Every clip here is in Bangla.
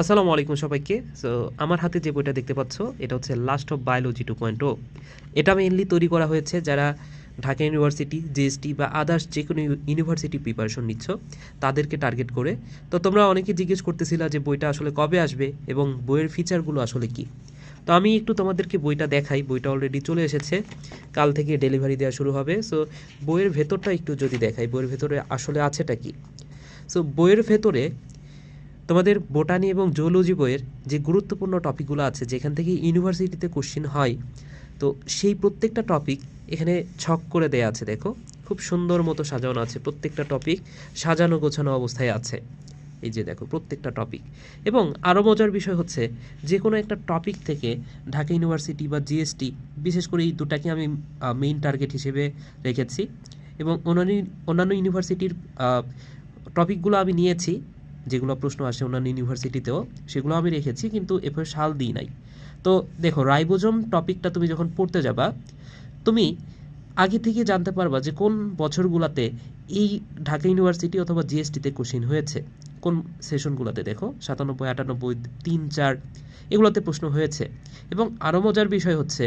আসসালামু আলাইকুম সবাইকে। সো আমার হাতে যে বইটা দেখতে পাচ্ছ এটা হচ্ছে লাস্ট অফ বায়োলজি 2.0। এটা মেইনলি তৈরি করা হয়েছে যারা ঢাকা ইউনিভার্সিটি, জিএসটি বা আদার্স যে কোনো ইউনিভার্সিটি প্রিপারেশন নিচ্ছ তাদেরকে টার্গেট করে। তো তোমরা অনেকে জিজ্ঞেস করতেছিলা যে বইটা আসলে কবে আসবে এবং বইয়ের ফিচারগুলো আসলে কি। তো আমি একটু তোমাদেরকে বইটা দেখাই। বইটা অলরেডি চলে এসেছে, কাল থেকে ডেলিভারি দেওয়া শুরু হবে। সো বইয়ের ভেতরটা একটু যদি দেখাই, বইয়ের ভেতরে আসলে আছেটা কি। সো বইয়ের ভেতরে তোমাদের বোটানি এবং জুওলজি বইয়ের যে গুরুত্বপূর্ণ টপিকগুলো আছে যেখান থেকে ইউনিভার্সিটিতে কোশ্চেন হয়, তো সেই প্রত্যেকটা টপিক এখানে ছক করে দেয়া আছে। দেখো খুব সুন্দর মতো সাজানো আছে, প্রত্যেকটা টপিক সাজানো গোছানো অবস্থায় আছে। এই যে দেখো প্রত্যেকটা টপিক। এবং আরও মজার বিষয় হচ্ছে যে কোনো একটা টপিক থেকে ঢাকা ইউনিভার্সিটি বা জিএসটি, বিশেষ করে এই দুটাকে আমি মেইন টার্গেট হিসেবে রেখেছি। এবং অন্যান্য ইউনিভার্সিটির টপিকগুলো আমি নিয়েছি, যেগুলো প্রশ্ন আসে অন্যান্য ইউনিভার্সিটিতেও সেগুলো আমি রেখেছি, কিন্তু এরপর সাল দিই নাই। তো দেখো রাইবোজোম টপিকটা তুমি যখন পড়তে যাবা, তুমি আগে থেকে জানতে পারবা যে কোন বছরগুলোতে এই ঢাকা ইউনিভার্সিটি অথবা জিএসটিতে কোশ্চিন হয়েছে, কোন সেশনগুলোতে। দেখো 97, 98, 3, 4 এগুলোতে প্রশ্ন হয়েছে। এবং আরও মজার বিষয় হচ্ছে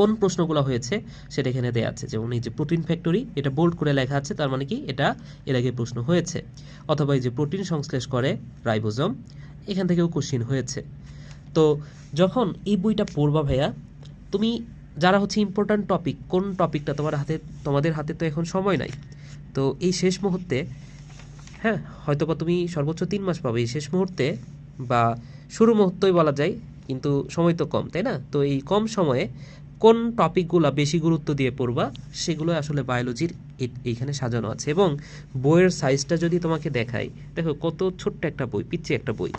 কোন প্রশ্নগুলো হয়েছে সেটা এখানে দেওয়া আছে। যেমন এই যে প্রোটিন ফ্যাক্টরি, এটা বোল্ড করে লেখা আছে, তার মানে কি এটা এর আগে প্রশ্ন হয়েছে। অথবা এই যে প্রোটিন সংশ্লেষ করে রাইবোজোম, এখান থেকেও কোশ্চিন হয়েছে। তো যখন এই বইটা পড়বা ভাইয়া, তুমি যারা হচ্ছে ইম্পর্ট্যান্ট টপিক, কোন টপিকটা তোমাদের হাতে তো এখন সময় নাই, তো এই শেষ মুহূর্তে, হ্যাঁ হয়তোবা তুমি সর্বোচ্চ 3 মাস পাবে এই শেষ মুহূর্তে, বা শুরু মুহূর্তই বলা যায়, কিন্তু সময় তো কম, তাই না? তো এই কম সময়ে কোন টপিকগুলো বেশি গুরুত্ব দিয়ে পড়বা সেগুলো আসলে বায়োলজির এইখানে সাজানো আছে। এবং বইয়ের সাইজটা যদি তোমাকে দেখাই, দেখো কত ছোট্ট একটা বই, পিচ্ছি একটা বই,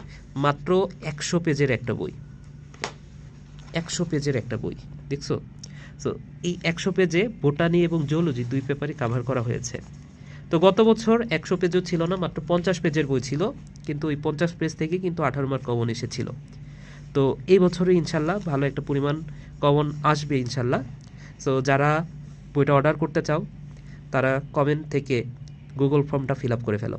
মাত্র 100 পেজের একটা বই, 100 পেজের একটা বই, দেখছো? সো এই 100 পেজে বোটানি এবং জুওলজি দুই পেপারই কাভার করা হয়েছে। তো গত বছর 100 পেজও ছিল না, মাত্র 50 পেজের বই ছিল, কিন্তু ওই 50 পেজ থেকে কিন্তু 18 মার্ক কমন এসেছিল। তো এই বছরে ইনশাল্লাহ ভালো একটা পরিমাণ কমন আসবে ইনশাল্লাহ। সো যারা বইটা অর্ডার করতে চাও তারা কমেন্ট থেকে গুগল ফর্মটা ফিল আপ করে ফেলো।